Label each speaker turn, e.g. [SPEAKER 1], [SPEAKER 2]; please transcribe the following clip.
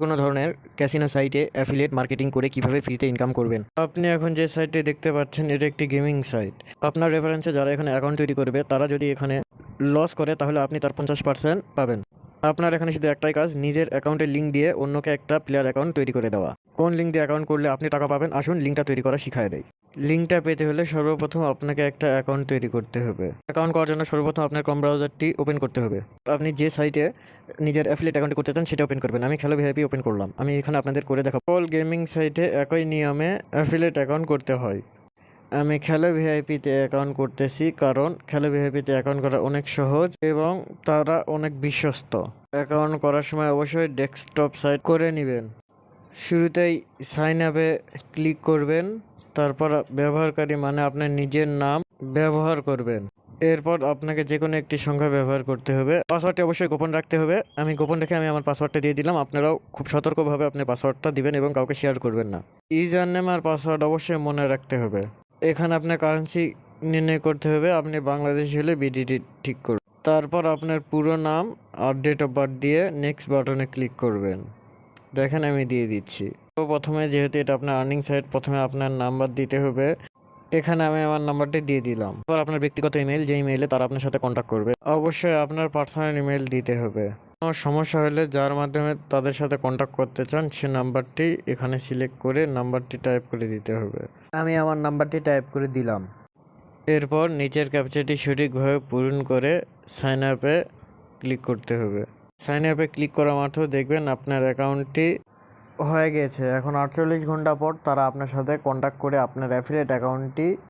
[SPEAKER 1] কোনো ধরনের ক্যাসিনো সাইটে অ্যাফিলিয়েট মার্কেটিং করে কিভাবে ফ্রিতে ইনকাম করবেন। আপনি এখন যে সাইটটি দেখতে পাচ্ছেন এটা একটি গেমিং সাইট। আপনার রেফারেন্সে যারা এখানে অ্যাকাউন্ট তৈরি করবে তারা যদি এখানে লস করে তাহলে আপনি তার 50% পাবেন। আপনার এখানে শুধু একটাই কাজ, নিজের অ্যাকাউন্টের লিঙ্ক দিয়ে অন্যকে একটা প্লেয়ার অ্যাকাউন্ট তৈরি করে দেওয়া। কোন লিঙ্ক দিয়ে অ্যাকাউন্ট করলে আপনি টাকা পাবেন, আসুন লিঙ্কটা তৈরি করা শিখায় দেয়। লিঙ্কটা পেতে হলে সর্বপ্রথম আপনাকে একটা অ্যাকাউন্ট তৈরি করতে হবে। অ্যাকাউন্ট করার জন্য সর্বপ্রথম আপনার ক্রোম ব্রাউজারটি ওপেন করতে হবে। আপনি যে সাইটে নিজের অ্যাফিলিয়েট অ্যাকাউন্ট করতে চান সেটা ওপেন করবেন। আমি খেলো ভিআইপি ওপেন করলাম। আমি এখানে আপনাদের করে দেখাবো। সকল গেমিং সাইটে একই নিয়মে অ্যাফিলিয়েট অ্যাকাউন্ট করতে হয়। আমি খেলো ভিআইপিতে অ্যাকাউন্ট করতেছি কারণ খেলো ভিআইপিতে অ্যাকাউন্ট করা অনেক সহজ এবং তারা অনেক বিশ্বস্ত। অ্যাকাউন্ট করার সময় অবশ্যই ডেস্কটপ সাইট করে নেবেন। শুরুতেই সাইন আপে ক্লিক করবেন, তারপর ব্যবহারকারী মানে আপনার নিজের নাম ব্যবহার করবেন। এরপর আপনাকে যে কোনো একটি সংখ্যা ব্যবহার করতে হবে। পাসওয়ার্ডটি অবশ্যই গোপন রাখতে হবে। আমি গোপন রেখে আমি আমার পাসওয়ার্ডটা দিয়ে দিলাম। আপনারাও খুব সতর্কভাবে আপনার পাসওয়ার্ডটা দিবেন এবং কাউকে শেয়ার করবেন না। ইউজার নেম আর পাসওয়ার্ড অবশ্যই মনে রাখতে হবে। এখানে আপনার কারেন্সি নির্ণয় করতে হবে। আপনি বাংলাদেশি হলে বিডিটি ঠিক করুন। তারপর আপনার পুরো নাম আর ডেট অফ বার্থ দিয়ে নেক্সট বাটনে ক্লিক করবেন। দেখেন আমি দিয়ে দিচ্ছি। তো প্রথমে যেহেতু এটা আপনার আর্নিং সাইট, প্রথমে আপনার নাম্বার দিতে হবে। এখানে আমি আমার নাম্বারটি দিয়ে দিলাম। তারপর আপনার ব্যক্তিগত ইমেল, যে ইমেইলে তারা আপনার সাথে কন্ট্যাক্ট করবে। অবশ্যই আপনার পার্সোনাল ইমেল দিতে হবে। কোনো সমস্যা হলে যার মাধ্যমে তাদের সাথে কন্ট্যাক্ট করতে চান সে নাম্বারটি এখানে সিলেক্ট করে নাম্বারটি টাইপ করে দিতে হবে। আমি আমার নাম্বারটি টাইপ করে দিলাম। এরপর নিচের ক্যাপচাটি সঠিকভাবে পূরণ করে সাইন আপে ক্লিক করতে হবে। সাইন আপে ক্লিক করা মাত্র দেখবেন আপনার অ্যাকাউন্টটি হয়ে গেছে। এখন 48 ঘন্টা পর তারা আপনার সাথে কন্ট্যাক্ট করে আপনার অ্যাফিলিয়েট অ্যাকাউন্টটি